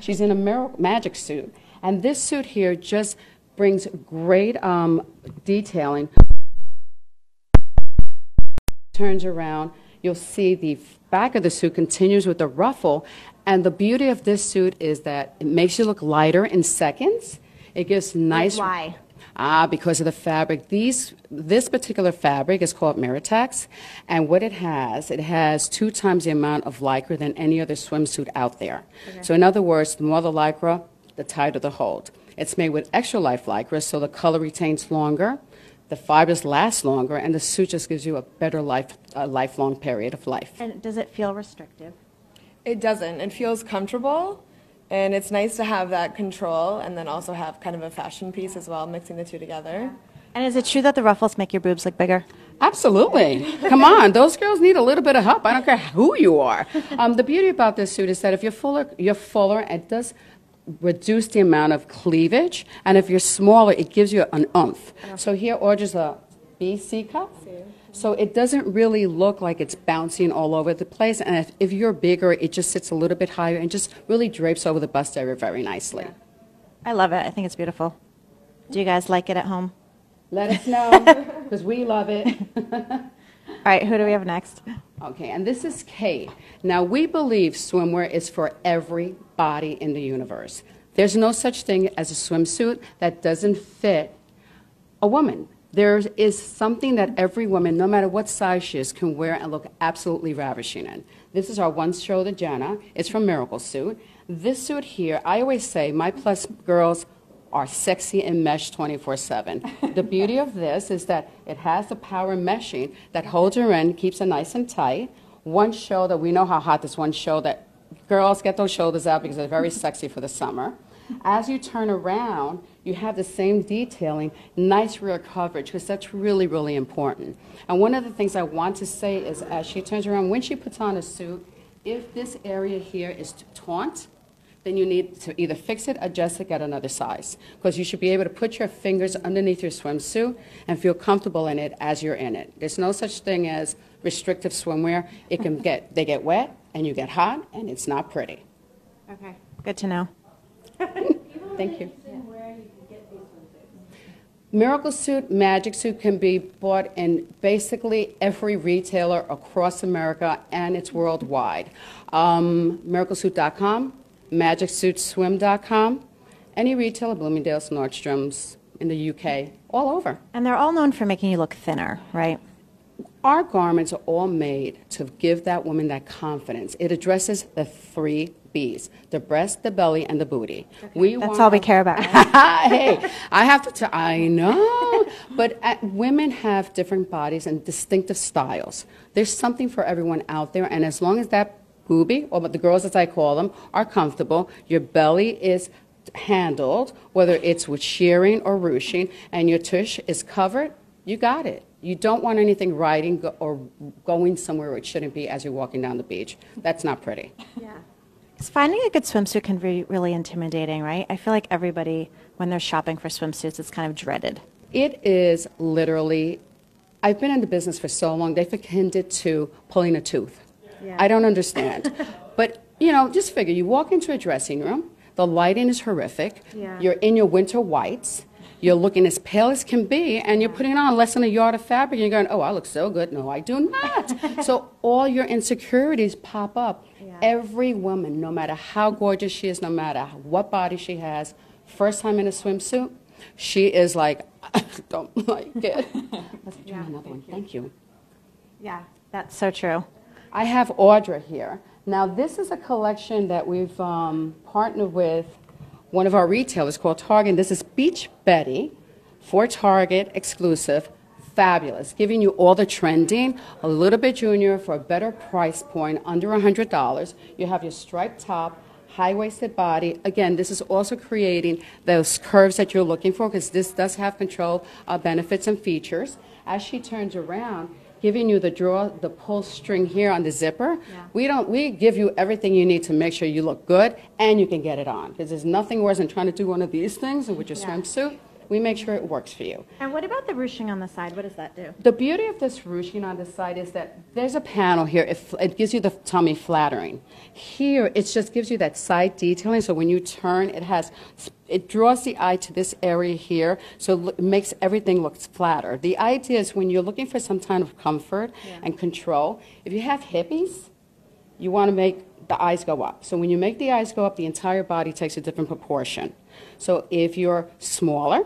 She's in a magic suit. And this suit here just brings great detailing. Turns around, you'll see the back of the suit continues with the ruffle. And the beauty of this suit is that it makes you look lighter in seconds. It gives nice... Why? Because of the fabric. This particular fabric is called Miratex, and what it has 2 times the amount of lycra than any other swimsuit out there. Okay. So in other words, the more the lycra, the tighter the hold. It's made with extra life lycra, so the color retains longer, the fibers last longer, and the suit just gives you a better lifelong period of life. And does it feel restrictive? It doesn't. It feels comfortable. And it's nice to have that control and then also have kind of a fashion piece as well, mixing the two together. And is it true that the ruffles make your boobs look bigger? Absolutely. Come on, those girls need a little bit of help. I don't care who you are. The beauty about this suit is that if you're fuller, it does reduce the amount of cleavage. And if you're smaller, it gives you an oomph. So here, Audra's a BC cup. So it doesn't really look like it's bouncing all over the place. And if you're bigger, it just sits a little bit higher and just really drapes over the bust area very nicely. Yeah. I love it. I think it's beautiful. Do you guys like it at home? Let us know, because we love it. All right, who do we have next? Okay, and this is Kate. Now, we believe swimwear is for every body in the universe. There's no such thing as a swimsuit that doesn't fit a woman. There is something that every woman, no matter what size she is, can wear and look absolutely ravishing in. This is our one-shoulder Jenna. It's from Miraclesuit. This suit here, I always say my plus girls are sexy in mesh 24/7. The beauty of this is that it has the power meshing that holds her in, keeps her nice and tight. One shoulder, we know how hot this one shoulder, girls get those shoulders out because they're very sexy for the summer. As you turn around, you have the same detailing, nice rear coverage, because that's really, really important. And one of the things I want to say is as she turns around, when she puts on a suit, if this area here is taut, then you need to either fix it, adjust it, get another size. Because you should be able to put your fingers underneath your swimsuit and feel comfortable in it as you're in it. There's no such thing as restrictive swimwear. They get wet, and you get hot, and it's not pretty. Okay, good to know. Thank you. Miraclesuit, Magic Suit can be bought in basically every retailer across America, and it's worldwide. Miraclesuit.com, MagicSuitSwim.com, any retailer, Bloomingdale's, Nordstrom's, in the UK, all over. And they're all known for making you look thinner, right? Our garments are all made to give that woman that confidence. It addresses the 3 B's, the breast, the belly, and the booty. Okay. That's all we care about. Hey, I have to I know, but women have different bodies and distinctive styles. There's something for everyone out there, and as long as that boobie, or the girls as I call them, are comfortable, your belly is handled, whether it's with shearing or ruching, and your tush is covered, you got it. You don't want anything riding or going somewhere where it shouldn't be as you're walking down the beach. That's not pretty. Yeah. Because finding a good swimsuit can be really intimidating, right? I feel like everybody, when they're shopping for swimsuits, it's kind of dreaded. It is literally, I've been in the business for so long, they've akin it to pulling a tooth. Yeah. I don't understand. But, just figure, you walk into a dressing room, the lighting is horrific, you're in your winter whites, you're looking as pale as can be, and you're putting on less than a yard of fabric, and you're going, oh, I look so good. No, I do not. So all your insecurities pop up. Yeah. Every woman, no matter how gorgeous she is, no matter what body she has, first time in a swimsuit, she is like, I don't like it. Let's try another one. Thank you. Yeah, that's so true. I have Audra here. Now, this is a collection that we've partnered with one of our retailers called Target. This is Beach Betty for Target exclusive. Fabulous. Giving you all the trending, a little bit junior for a better price point, under $100. You have your striped top, high-waisted body. Again, this is also creating those curves that you're looking for because this does have control benefits and features. As she turns around, giving you the pull string here on the zipper. Yeah. We give you everything you need to make sure you look good and you can get it on. Because there's nothing worse than trying to do one of these things with your swimsuit. We make sure it works for you. And what about the ruching on the side? What does that do? The beauty of this ruching on the side is that there's a panel here. It gives you the tummy flattering. Here, it just gives you that side detailing. So when you turn, it draws the eye to this area here, so it makes everything look flatter. The idea is when you're looking for some kind of comfort and control, if you have hippies, you want to make the eyes go up. So when you make the eyes go up, the entire body takes a different proportion. So if you're smaller,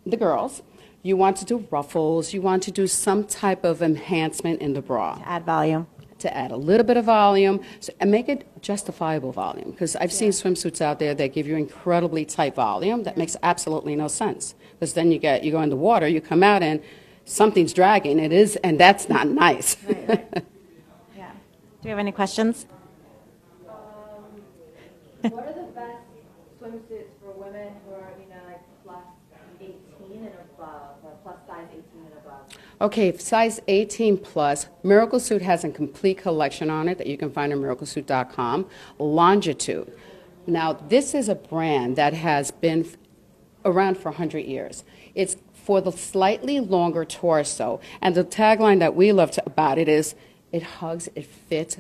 the girls, you want to do ruffles, you want to do some type of enhancement in the bra. To add volume. To add a little bit of volume and make it justifiable volume. Because I've seen swimsuits out there that give you incredibly tight volume that makes absolutely no sense. Because then you go in the water, you come out and something's dragging. It is, and that's not nice. Right. Yeah. Do we have any questions? What are the best swimsuits for women who are, like plus 18 and above, or plus size 18 and above? Okay, size 18 plus, Miraclesuit has a complete collection on it that you can find on miraclesuit.com. Longitude. Now, this is a brand that has been around for 100 years. It's for the slightly longer torso, and the tagline that we love about it is, it hugs, it fits,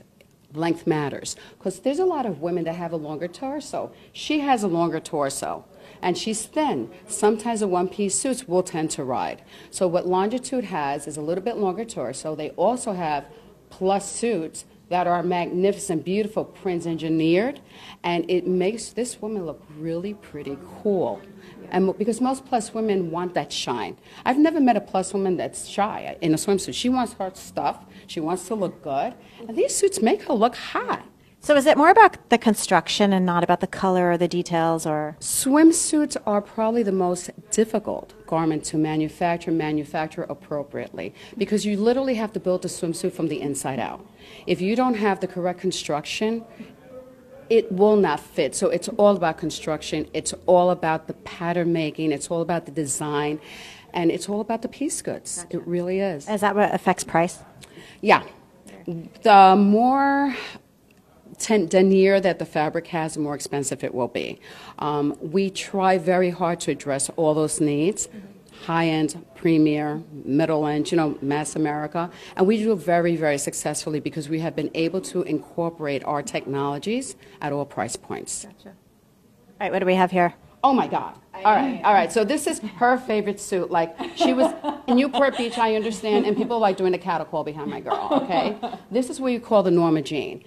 length matters. Because there's a lot of women that have a longer torso. She has a longer torso, and she's thin. Sometimes the one-piece suits will tend to ride. So what Longitude has is a little bit longer torso. They also have plus suits that are magnificent, beautiful prints engineered, and it makes this woman look really pretty cool. And because most plus women want that shine. I've never met a plus woman that's shy in a swimsuit. She wants her stuff. She wants to look good. And these suits make her look hot. So is it more about the construction and not about the color or the details, or? Swimsuits are probably the most difficult garment to manufacture appropriately, because you literally have to build a swimsuit from the inside out. If you don't have the correct construction, it will not fit. So it's all about construction. It's all about the pattern making. It's all about the design. And it's all about the piece goods. Gotcha. It really is. Is that what affects price? Yeah. The more denier that the fabric has, the more expensive it will be. We try very hard to address all those needs. High-end, premier, middle-end, mass America. And we do it very, very successfully because we have been able to incorporate our technologies at all price points. Gotcha. All right, what do we have here? Oh, my God. All right. So this is her favorite suit. Like, she was in Newport Beach, I understand, and people like doing the cattle call behind my girl, okay? This is what you call the Norma Jean.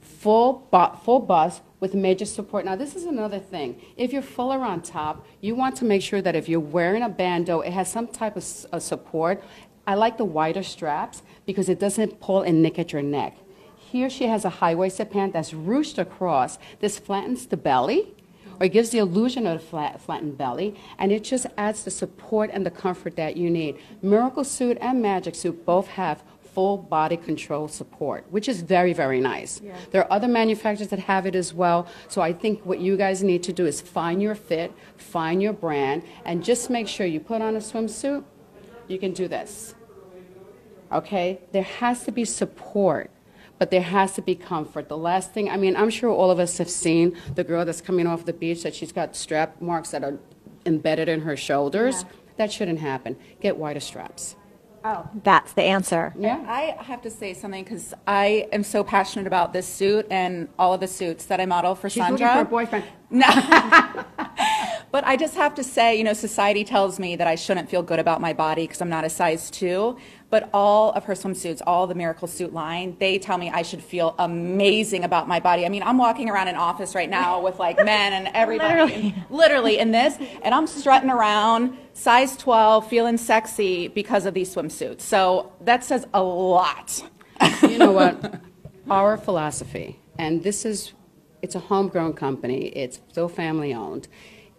Full bust with major support. Now, this is another thing. If you're fuller on top, you want to make sure that if you're wearing a bandeau, it has some type of support. I like the wider straps because it doesn't pull and nick at your neck. Here she has a high-waisted pant that's ruched across. This flattens the belly, or it gives the illusion of a flattened belly, and it just adds the support and the comfort that you need. Miraclesuit and Magic Suit both have full body control support, which is very, very nice. Yeah. There are other manufacturers that have it as well. So I think what you guys need to do is find your fit, find your brand, and just make sure you put on a swimsuit, you can do this. Okay? There has to be support, but there has to be comfort. The last thing, I'm sure all of us have seen the girl that's coming off the beach that she's got strap marks that are embedded in her shoulders. Yeah. That shouldn't happen. Get wider straps. Oh, that's the answer. Yeah. I have to say something because I am so passionate about this suit and all of the suits that I model for She's Sandra. Looking for a boyfriend. No. But I just have to say, society tells me that I shouldn't feel good about my body because I'm not a size 2. But all of her swimsuits, all the Miraclesuit line, they tell me I should feel amazing about my body. I'm walking around an office right now with like men and everybody, literally in this, and I'm strutting around, size 12, feeling sexy because of these swimsuits. So that says a lot. You know what? Our philosophy, and it's a homegrown company. It's still family owned.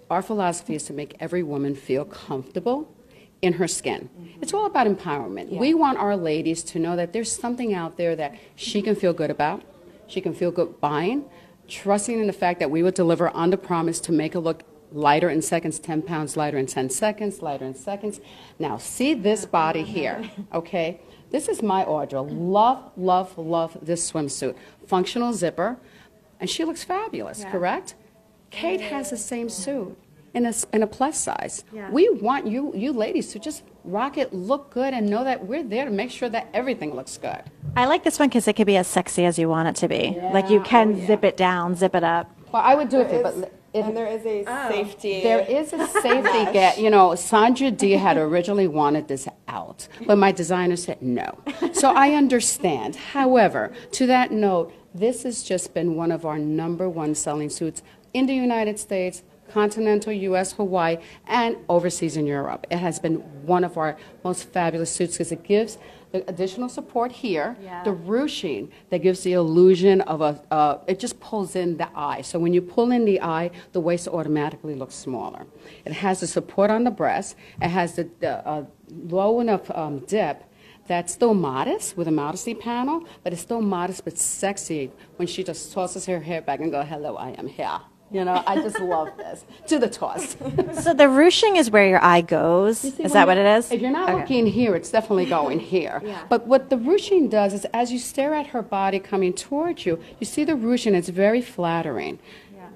Our philosophy is to make every woman feel comfortable in her skin. Mm-hmm. It's all about empowerment. Yeah. We want our ladies to know that there's something out there that she can feel good about, she can feel good buying, trusting in the fact that we would deliver on the promise to make it look lighter in seconds, 10 pounds lighter in 10 seconds, lighter in seconds. Now, see this body here, okay? This is my Audra. Love, love, love this swimsuit. Functional zipper, and she looks fabulous, correct? Kate has the same suit. in a plus size. Yeah. We want you ladies to just rock it, look good, and know that we're there to make sure that everything looks good. I like this one because it could be as sexy as you want it to be. Like you can zip it down, zip it up. Well, I would do it, but And there is a safety. there is a safety gap. You know, Sandra D had originally wanted this out, but my designer said no. So I understand. However, to that note, this has just been one of our #1 selling suits in the United States, continental U.S., Hawaii, and overseas in Europe. It has been one of our most fabulous suits because it gives the additional support here, Yeah. the ruching that gives the illusion of it just pulls in the eye. So when you pull in the eye, the waist automatically looks smaller. It has the support on the breast. It has the low enough dip that's still modest with a modesty panel, but it's still modest but sexy when she just tosses her hair back and go, hello, I am here. You know, I just love this. To the toss. So the ruching is where your eye goes. Is that what it is? If you're not Okay. looking here, it's definitely going here. Yeah. But what the ruching does is as you stare at her body coming towards you, you see the ruching, it's very flattering. Yeah.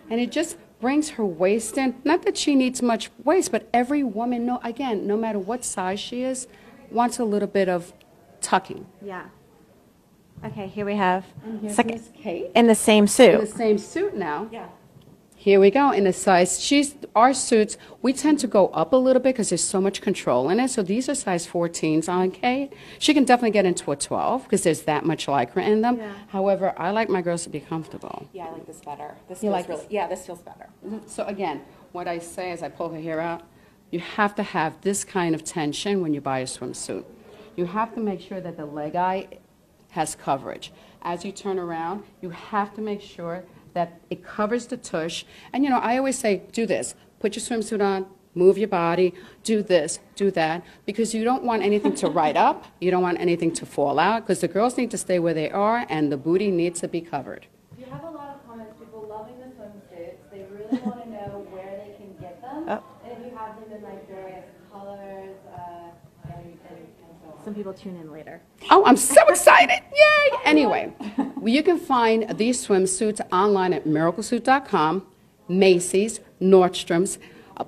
And it just brings her waist in. Not that she needs much waist, but every woman, no matter what size she is, wants a little bit of tucking. Yeah. Okay, here we have Here's second Miss Kate. in the same In suit. the same suit now. Yeah. Here we go in the size. Our suits, we tend to go up a little bit because there's so much control in it. So these are size 14s on Kate. She can definitely get into a 12 because there's that much lycra in them. Yeah. However, I like my girls to be comfortable. Yeah, I like this better. This You feels like really, this? yeah, this feels better. So again, what I say as I pull her hair out, you have to have this kind of tension when you buy a swimsuit. You have to make sure that the leg eye has coverage. As you turn around, you have to make sure that it covers the tush. And you know, I always say, do this. Put your swimsuit on, move your body, do this, do that, because you don't want anything to ride up, you don't want anything to fall out, because the girls need to stay where they are, and the booty needs to be covered. You have a lot of comments, people loving the swimsuits. They really want to know where they can get them. Oh. And if you have them in like various colors and so on. Some people tune in later. Oh, I'm so excited! Yay! Anyway, you can find these swimsuits online at Miraclesuit.com, Macy's, Nordstrom's,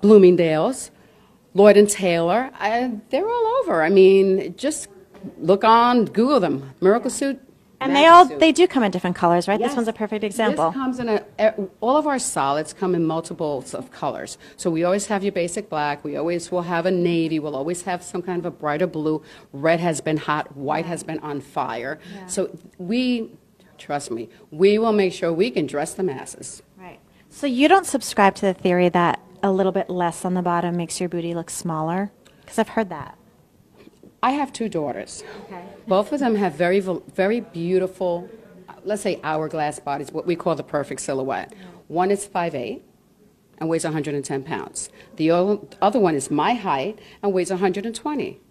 Bloomingdale's, Lord & Taylor. They're all over. I mean, just look on, Google them. Miraclesuit. And Maxsuit. they do come in different colors, right? Yes. This one's a perfect example. This comes in all of our solids come in multiples of colors. So we always have your basic black. We always will have a navy. We'll always have some kind of a brighter blue. Red has been hot. White has been on fire. Yeah. So trust me, we will make sure we can dress the masses. Right. So you don't subscribe to the theory that a little bit less on the bottom makes your booty look smaller? Because I've heard that. I have 2 daughters. Okay. Both of them have very, very beautiful, let's say hourglass bodies, what we call the perfect silhouette. One is 5'8" and weighs 110 pounds. The other one is my height and weighs 120.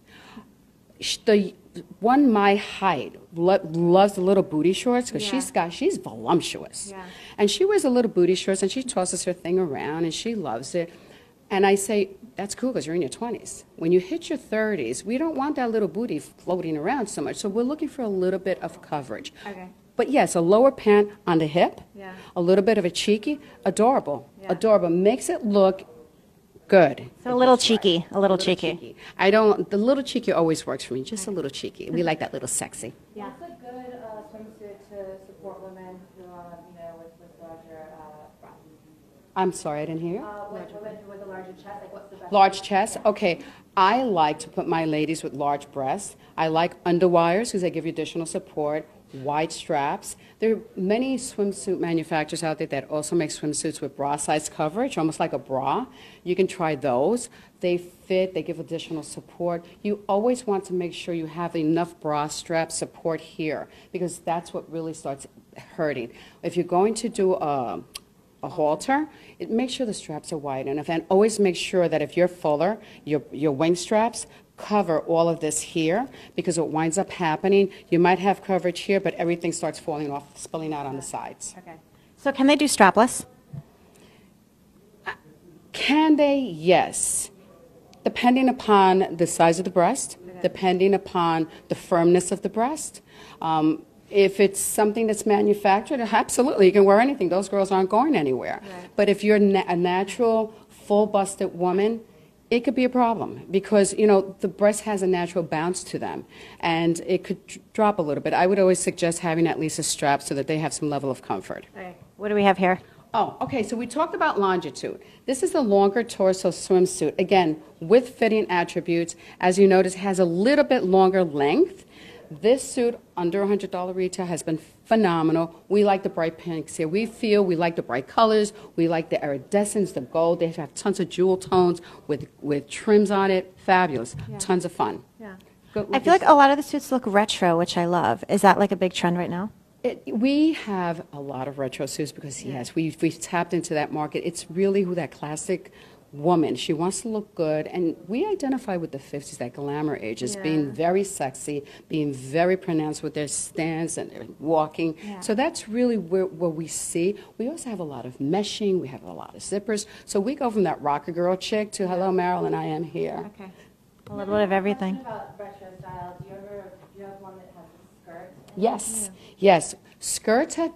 The one my height loves the little booty shorts because she's voluptuous. Yeah. And she wears a little booty shorts and she tosses her thing around and she loves it. And I say, that's cool because you're in your 20s. When you hit your 30s, we don't want that little booty floating around so much. So we're looking for a little bit of coverage. Okay. But yes, a lower pant on the hip, Yeah. a little bit of a cheeky, adorable. Yeah. Adorable. Makes it look good. So a little cheeky, a little cheeky. The little cheeky always works for me, just a little cheeky. We like that little sexy. Yeah. What's a good swimsuit to support women who are, with larger breasts? I'm sorry, I didn't hear you. With women with a larger chest, like what's the best? Large chest? Okay. I like to put my ladies with large breasts. I like underwires because they give you additional support, wide straps. There are many swimsuit manufacturers out there that also make swimsuits with bra size coverage, almost like a bra. You can try those. They fit, they give additional support. You always want to make sure you have enough bra strap support here because that's what really starts hurting. If you're going to do a halter, make sure the straps are wide enough, and always make sure that if you're fuller, your wing straps cover all of this here, because what winds up happening, you might have coverage here, but everything starts falling off, spilling out on the sides. Okay. So can they do strapless? Can they? Yes. Depending upon the size of the breast, depending upon the firmness of the breast. If it's something that's manufactured, absolutely, you can wear anything. Those girls aren't going anywhere. Right. But if you're a natural, full-busted woman, it could be a problem because, you know, the breast has a natural bounce to them, and it could drop a little bit. I would always suggest having at least a strap so that they have some level of comfort. Okay. What do we have here? Oh, okay, so we talked about longitude. This is the longer torso swimsuit. Again, with fitting attributes. As you notice, it has a little bit longer length. This suit, under $100 retail, has been phenomenal. We like the bright pinks here. We like the bright colors. We like the iridescence, the gold. They have tons of jewel tones with trims on it. Fabulous. Yeah. Tons of fun. Yeah. Go- I feel like a lot of the suits look retro, which I love. Is that like a big trend right now? We have a lot of retro suits because, yes, we've tapped into that market. It's really who that classic woman. She wants to look good, and we identify with the 50s, that glamour age, as being very sexy, being very pronounced with their stance and their walking. Yeah. So that's really where we see. We also have a lot of meshing. We have a lot of zippers. So we go from that rocker girl chick to, hello, Marilyn, I am here. Okay. A little bit of everything. Question about retro style. Do you have one that has a skirt? Yes, yes. Skirts have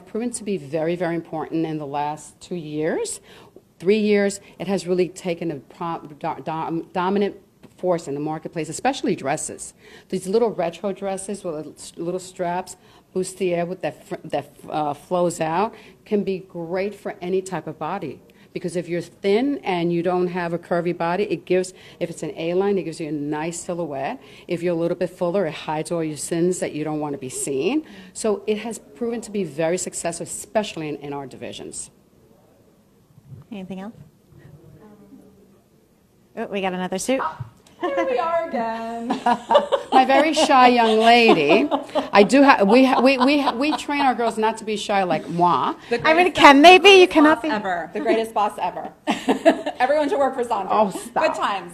proven to be very, very important in the last 2 years. 3 years, it has really taken a dominant force in the marketplace, especially dresses. These little retro dresses with little straps, bustier with that flows out, can be great for any type of body. Because if you're thin and you don't have a curvy body, if it's an A-line, it gives you a nice silhouette. If you're a little bit fuller, it hides all your sins that you don't want to be seen. So it has proven to be very successful, especially in our divisions. Anything else? Oh, we got another suit. Here we are again. My very shy young lady. I do have. We train our girls not to be shy like moi. I mean, can they be? You cannot be. Ever. The greatest boss ever. Everyone should work for Sandra. Oh, stop. Good times.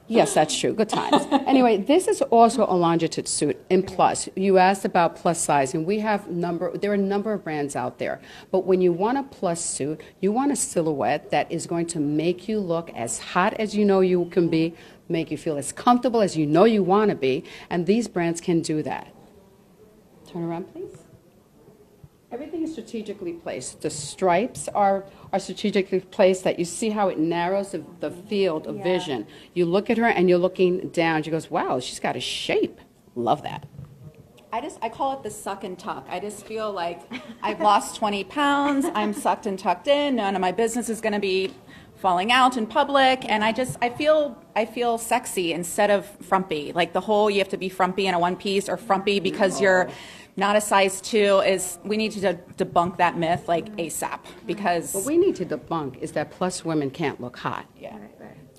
Yes, that's true. Good times. Anyway, this is also a longitude suit in plus. You asked about plus size, and there are a number of brands out there. But when you want a plus suit, you want a silhouette that is going to make you look as hot as you know you can be, make you feel as comfortable as you know you want to be, and these brands can do that. Turn around, please. Everything is strategically placed. The stripes are strategically placed, that you see how it narrows the field of vision. You look at her and you're looking down. She goes, wow, she's got a shape. Love that. I call it the suck and tuck. I just feel like I've lost 20 pounds. I'm sucked and tucked in. None of my business is going to be falling out in public, and I feel sexy instead of frumpy. Like the whole, you have to be frumpy in a one piece, or frumpy because you're not a size 2, we need to debunk that myth like ASAP, because What we need to debunk is that plus women can't look hot. yeah.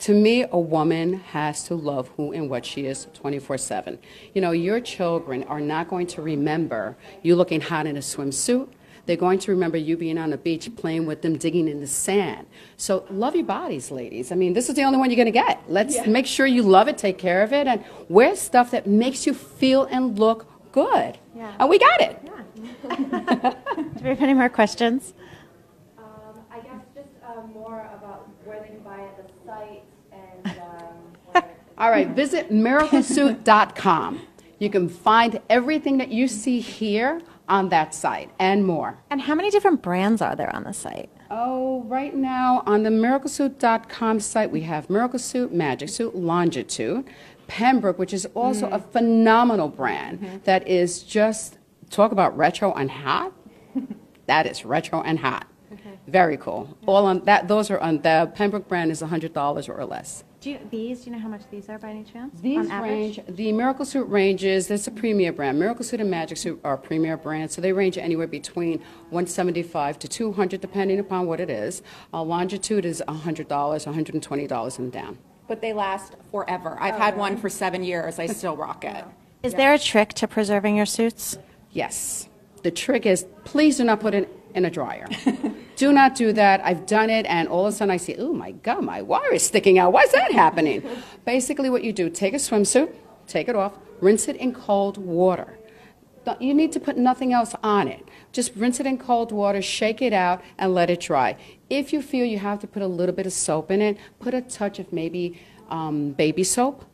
To me, a woman has to love who and what she is 24/7. You know, your children are not going to remember you looking hot in a swimsuit. They're going to remember you being on the beach, playing with them, digging in the sand. So love your bodies, ladies. I mean, this is the only one you're going to get. Let's make sure you love it, take care of it, and wear stuff that makes you feel and look good. Yeah. And we got it. Do we have any more questions? I guess just more about where they can buy it, the site, and All right, visit miraclesuit.com. You can find everything that you see here on that site and more. And how many different brands are there on the site? Oh, right now on the miraclesuit.com site, we have Miraclesuit, Magic Suit, Longitude, Pembroke, which is also a phenomenal brand that is just, talk about retro and hot. That is retro and hot. Very cool. All on that. Those are on the Pembroke brand is $100 or less. Do you know how much these are by any chance? These on average? the Miraclesuit ranges, that's a premier brand. Miraclesuit and Magic Suit are premier brands, so they range anywhere between $175 to $200, depending upon what it is. Longitude is $100, $120 and down. But they last forever. I've had one for 7 years. I still rock it. Is there a trick to preserving your suits? Yes. The trick is, please do not put it in a dryer. Do not do that. I've done it, and all of a sudden I see, oh my God, my wire is sticking out. Why is that happening? Basically what you do, take a swimsuit, take it off, rinse it in cold water. You need to put nothing else on it. Just rinse it in cold water, shake it out, and let it dry. If you feel you have to put a little bit of soap in it, put a touch of maybe baby soap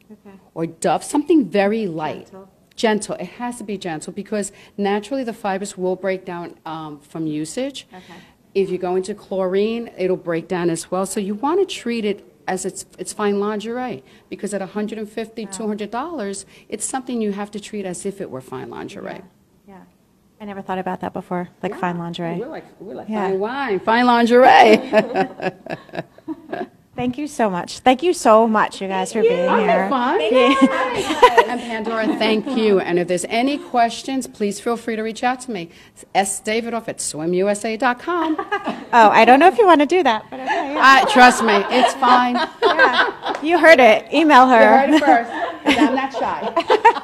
or Dove, something very light. Gentle. It has to be gentle because naturally the fibers will break down from usage. Okay. If you go into chlorine, it'll break down as well. So you want to treat it as it's fine lingerie because at $150, $200, it's something you have to treat as if it were fine lingerie. Yeah. I never thought about that before, like fine lingerie. We're like Yeah. fine wine, fine lingerie. Thank you so much. Thank you so much, you guys, for being here. Fun. And Pandora, thank you. And if there's any questions, please feel free to reach out to me. sdavidoff at swimusa.com. Oh, I don't know if you want to do that, but okay. Yeah. Trust me, it's fine. Yeah. You heard it. Email her. You heard it first, 'cause I'm not shy.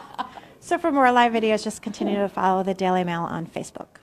So for more live videos, just continue to follow the Daily Mail on Facebook.